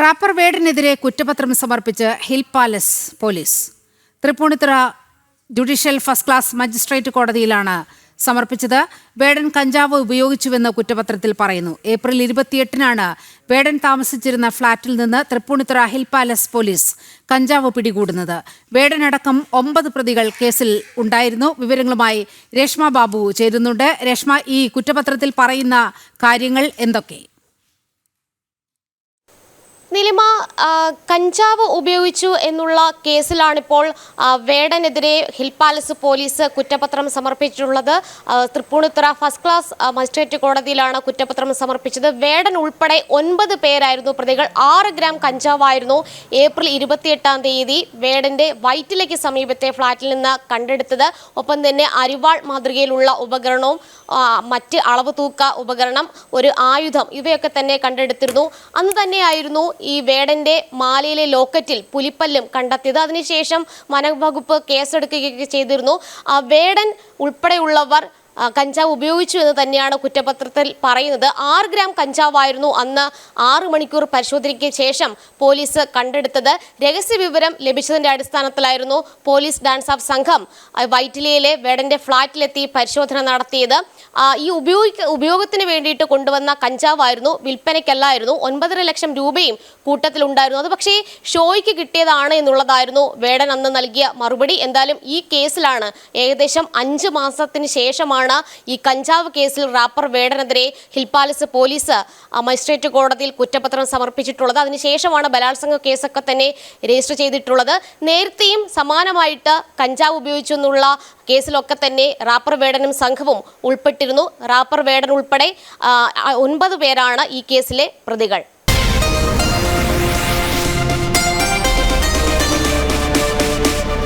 Wrapper വേടനെതിരെ കുറ്റപത്രം സമർപ്പിച്ച് Hill Palace police. Thrippunithura judicial first class magistrate കോടതിയിലാണ് സമർപ്പിച്ചത്. വേടൻ കഞ്ചാവ് ഉപയോഗിച്ചുവെന്ന് കുറ്റപത്രത്തിൽ പറയുന്നു. ഏപ്രിൽ 28-നാണ് വേടൻ താമസിച്ചിരുന്ന ഫ്ളാറ്റിൽ നിന്ന് തൃപ്പൂണിത്തുറ ഹിൽ പാലസ് പോലീസ് കഞ്ചാവ് പിടികൂടുന്നത്. വേടനടക്കം 9 പ്രതികൾ കേസിൽ ഉണ്ടായിരുന്നു. വിവരങ്ങളുമായി രേഷ്മ ബാബു ചേരുന്നുണ്ട്. രേഷ്മ, ഈ കുറ്റപത്രത്തിൽ പറയുന്ന കാര്യങ്ങൾ എന്തൊക്കെ? നിലിമ, കഞ്ചാവ് ഉപയോഗിച്ചു എന്നുള്ള കേസിലാണിപ്പോൾ വേടനെതിരെ ഹിൽ പാലസ് പോലീസ് കുറ്റപത്രം സമർപ്പിച്ചിട്ടുള്ളത്. തൃപ്പൂണിത്തുറ ഫസ്റ്റ് ക്ലാസ് മജിസ്ട്രേറ്റ് കോടതിയിലാണ് കുറ്റപത്രം സമർപ്പിച്ചത്. വേടൻ ഉൾപ്പെടെ 9 പേരായിരുന്നു പ്രതികൾ. 6 ഗ്രാം കഞ്ചാവായിരുന്നു ഏപ്രിൽ 28-ാം തീയതി വേടന്റെ വൈറ്റിലയ്ക്ക് സമീപത്തെ ഫ്ളാറ്റിൽ നിന്ന് കണ്ടെടുത്തത്. ഒപ്പം തന്നെ അരിവാൾ മാതൃകയിലുള്ള ഉപകരണവും മറ്റ് അളവ് തൂക്ക ഉപകരണം, ഒരു ആയുധം, ഇവയൊക്കെ തന്നെ കണ്ടെടുത്തിരുന്നു. അന്ന് തന്നെയായിരുന്നു ഈ വേടന്റെ മാലയിലെ ലോക്കറ്റിൽ പുലിപ്പല്ലും കണ്ടെത്തിയത്. അതിനുശേഷം വനംവകുപ്പ് കേസെടുക്കുകയൊക്കെ ചെയ്തിരുന്നു. വേടൻ ഉൾപ്പെടെയുള്ളവർ കഞ്ചാവ് ഉപയോഗിച്ചു എന്ന് തന്നെയാണ് കുറ്റപത്രത്തിൽ പറയുന്നത്. 6 ഗ്രാം കഞ്ചാവായിരുന്നു അന്ന് 6 മണിക്കൂർ പരിശോധനയ്ക്ക് ശേഷം പോലീസ് കണ്ടെടുത്തത്. രഹസ്യ വിവരം ലഭിച്ചതിന്റെ അടിസ്ഥാനത്തിലായിരുന്നു പോലീസ് ഡാൻസ് ഓഫ് സംഘം വൈറ്റിലയിലെ വേടന്റെ ഫ്ളാറ്റിലെത്തി പരിശോധന നടത്തിയത്. ഈ ഉപയോഗത്തിന് വേണ്ടിയിട്ട് കൊണ്ടുവന്ന കഞ്ചാവായിരുന്നു, വിൽപ്പനയ്ക്കല്ലായിരുന്നു. 9.5 ലക്ഷം രൂപയും കൂട്ടത്തിലുണ്ടായിരുന്നു. അത് പക്ഷേ ഷോയ്ക്ക് കിട്ടിയതാണ് എന്നുള്ളതായിരുന്നു വേടൻ അന്ന് നൽകിയ മറുപടി. എന്തായാലും ഈ കേസിലാണ് ഏകദേശം 5 മാസത്തിന് ശേഷമാണ് ഈ കഞ്ചാവ് കേസിൽ റാപ്പർ വേടനെതിരെ ഹിൽ പാലസ് പോലീസ് മജിസ്ട്രേറ്റ് കോടതിയിൽ കുറ്റപത്രം സമർപ്പിച്ചിട്ടുള്ളത്. അതിനുശേഷമാണ് ബലാത്സംഗ കേസൊക്കെ തന്നെ രജിസ്റ്റർ ചെയ്തിട്ടുള്ളത്. നേരത്തെയും സമാനമായിട്ട് കഞ്ചാവ് ഉപയോഗിച്ചു എന്നുള്ള കേസിലൊക്കെ തന്നെ റാപ്പർ വേടനും സംഘവും ഉൾപ്പെട്ടിരുന്നു. റാപ്പർ വേടൻ ഉൾപ്പെടെ 9 പേരാണ് ഈ കേസിലെ പ്രതികൾ.